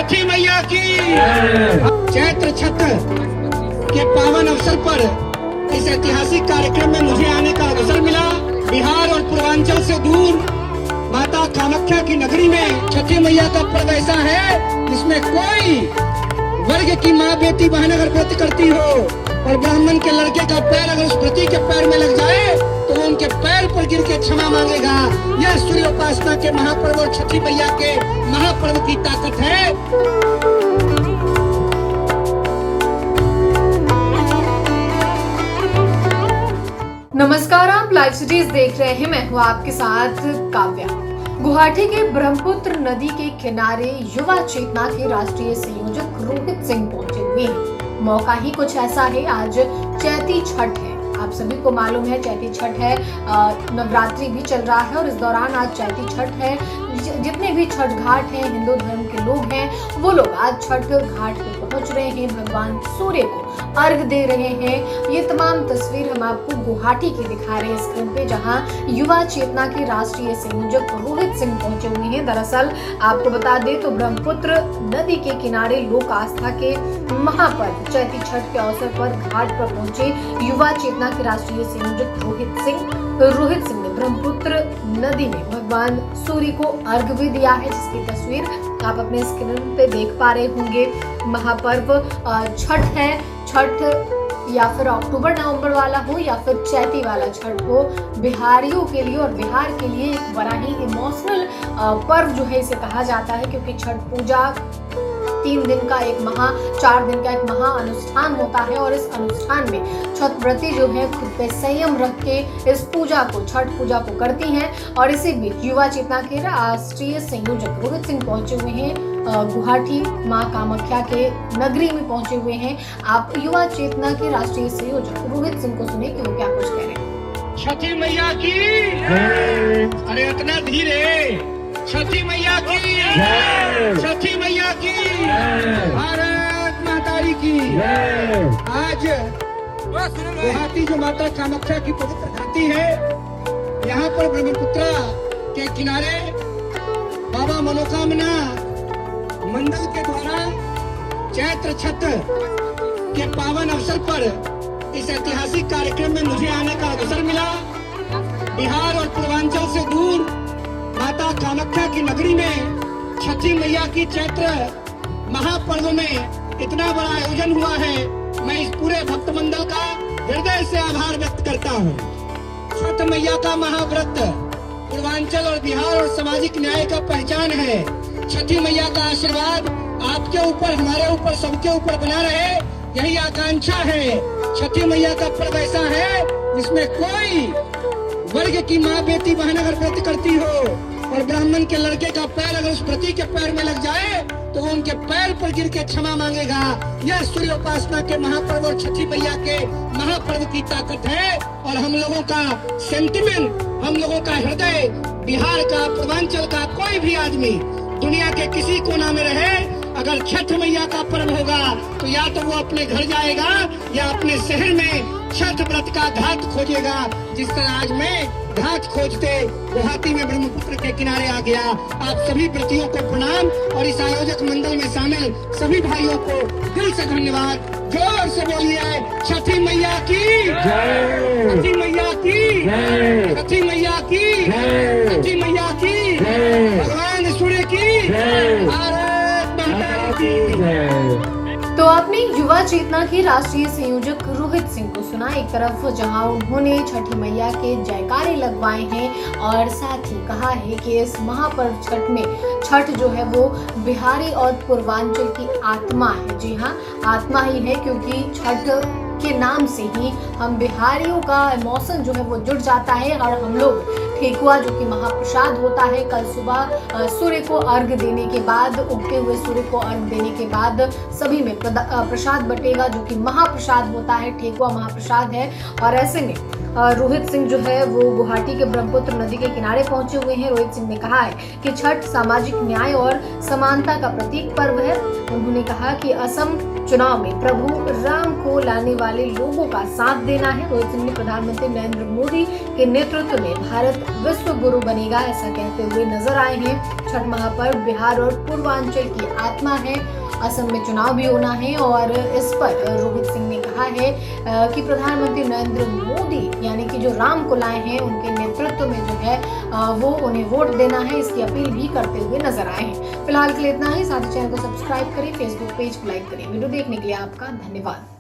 छठी मैया की। चैत्र छठ के पावन अवसर पर इस ऐतिहासिक कार्यक्रम में मुझे आने का अवसर मिला। बिहार और पूर्वांचल से दूर माता कामाख्या की नगरी में छठी मैया का पर्व ऐसा है जिसमें कोई वर्ग की माँ बेटी बहन अगर व्रत करती हो और ब्राह्मण के लड़के का पैर अगर उस व्रती के पैर में लग जाए तो वो उनके पैर पर गिर के क्षमा मांगेगा। यह सूर्य उपासना के महापर्व और छठी मैया के महापर्व की ताकत है। नमस्कार, आप लाइव सिटीज देख रहे हैं। मैं हूँ आपके साथ काव्या। गुवाहाटी के ब्रह्मपुत्र नदी के किनारे युवा चेतना के राष्ट्रीय संयोजक रोहित सिंह पहुंचे हुए हैं। मौका ही कुछ ऐसा है, आज चैती छठ है। आप सभी को मालूम है चैती छठ है, नवरात्रि भी चल रहा है और इस दौरान आज चैती छठ है। जितने भी छठ घाट हैं, हिंदू धर्म के लोग हैं, वो लोग आज छठ घाट पे पहुंच रहे हैं, भगवान सूर्य को अर्घ दे रहे हैं। ये तमाम तस्वीर हम आपको गुवाहाटी की दिखा रहे हैं स्क्रीन पे, जहां युवा चेतना के राष्ट्रीय संयोजक रोहित सिंह पहुंचे हुए हैं। दरअसल आपको बता दें तो ब्रह्मपुत्र नदी के किनारे लोक आस्था के महापर्व चैती छठ के अवसर पर घाट पर पहुंचे युवा चेतना के राष्ट्रीय संयोजक रोहित सिंह ने ब्रह्मपुत्र नदी में भगवान सूर्य को अर्घ भी दिया है, जिसकी तस्वीर आप अपने स्क्रीन पे देख पा रहे होंगे। महापर्व छठ है। छठ या फिर अक्टूबर नवंबर वाला हो या फिर चैती वाला छठ हो, बिहारियों के लिए और बिहार के लिए एक बड़ा ही इमोशनल पर्व जो है इसे कहा जाता है, क्योंकि छठ पूजा 4 दिन का एक महा अनुष्ठान होता है और इस अनुष्ठान में छठ व्रती जो है खुद पे संयम रख के इस छठ पूजा को करती हैं। और इसी बीच युवा चेतना के राष्ट्रीय संयोजक रोहित सिंह पहुंचे हुए हैं गुवाहाटी माँ कामाख्या के नगरी में पहुंचे हुए हैं। आप युवा चेतना के राष्ट्रीय संयोजक रोहित सिंह को सुने कि वो क्या कुछ कह रहे हैं। छठी मैया की। अरे इतना धीरे। छठी मैया की। छठी मैया की। भारत माता की। आज गुवाहाटी जो माता कामाख्या की पवित्र धरती है, यहाँ पर ब्रह्मपुत्र के किनारे बाबा मनोकामना मंडल के द्वारा चैत्र छठ के पावन अवसर पर इस ऐतिहासिक कार्यक्रम में मुझे आने का अवसर मिला। बिहार और पूर्वांचल से दूर माता कामाख्या की नगरी में छठी मैया की चैत्र महापर्व में इतना बड़ा आयोजन हुआ है। मैं इस पूरे भक्त मंडल का हृदय से आभार व्यक्त करता हूँ। छठ मैया का महाव्रत पूर्वांचल और बिहार और सामाजिक न्याय का पहचान है। छठी मैया का आशीर्वाद आपके ऊपर, हमारे ऊपर, सबके ऊपर बना रहे, यही आकांक्षा है। छठी मैया का पर्व ऐसा है जिसमें कोई वर्ग की माँ बेटी बहन अगर व्रत करती हो और ब्राह्मण के लड़के का पैर अगर उस व्रती के पैर में लग जाए तो वो उनके पैर पर गिर के क्षमा मांगेगा। यह सूर्य उपासना के महापर्व और छठी मैया के महापर्व की ताकत है। और हम लोगों का सेंटिमेंट, हम लोगों का हृदय, बिहार का, पूर्वांचल का कोई भी आदमी दुनिया के किसी कोना में रहे, अगर छठ मैया का पर्व होगा तो या तो वो अपने घर जाएगा या अपने शहर में छठ व्रत का घाट खोजेगा। जिस तरह आज मैं घाट खोजते गुवाहाटी में ब्रह्मपुत्र के किनारे आ गया। आप सभी व्रतियों को प्रणाम और इस आयोजक मंडल में शामिल सभी भाइयों को दिल से धन्यवाद। जोर से बोलिए छठी मैया की। छठी मैया की। छठी मैया की। छठी मैया की। भगवान सूर्य की। भारत माता की। तो आपने युवा चेतना के राष्ट्रीय संयोजक रोहित सिंह को सुना। एक तरफ जहां उन्होंने छठी मैया के जयकारे लगवाए हैं और साथ ही कहा है कि इस महापर्व छठ में छठ जो है वो बिहारी और पूर्वांचल की आत्मा है। जी हाँ, आत्मा ही है, क्योंकि छठ के नाम से ही हम बिहारियों का इमोशन जो है वो जुड़ जाता है। और हम लोग ठेकुआ जो कि महाप्रसाद होता है, कल सुबह सूर्य को अर्घ देने के बाद, उगते हुए सूर्य को अर्घ देने के बाद सभी में प्रसाद बटेगा, जो कि महाप्रसाद होता है, ठेकुआ महाप्रसाद है। और ऐसे में रोहित सिंह जो है वो गुवाहाटी के ब्रह्मपुत्र नदी के किनारे पहुंचे हुए हैं। रोहित सिंह ने कहा है कि छठ सामाजिक न्याय और समानता का प्रतीक पर्व है। उन्होंने कहा कि असम चुनाव में प्रभु राम को लाने वाले लोगों का साथ देना है। रोहित सिंह ने प्रधानमंत्री नरेंद्र मोदी के नेतृत्व में भारत विश्व गुरु बनेगा ऐसा कहते हुए नजर आए हैं। छठ महापर्व बिहार और पूर्वांचल की आत्मा है। असम में चुनाव भी होना है और इस पर रोहित सिंह ने कहा है कि प्रधानमंत्री नरेंद्र मोदी यानी कि जो राम को लाए हैं उनके नेतृत्व में जो है वो उन्हें वोट देना है, इसकी अपील भी करते हुए नजर आए हैं। फिलहाल के लिए इतना ही। साथ ही चैनल को सब्सक्राइब करें, फेसबुक पेज को लाइक करें। वीडियो देखने के लिए आपका धन्यवाद।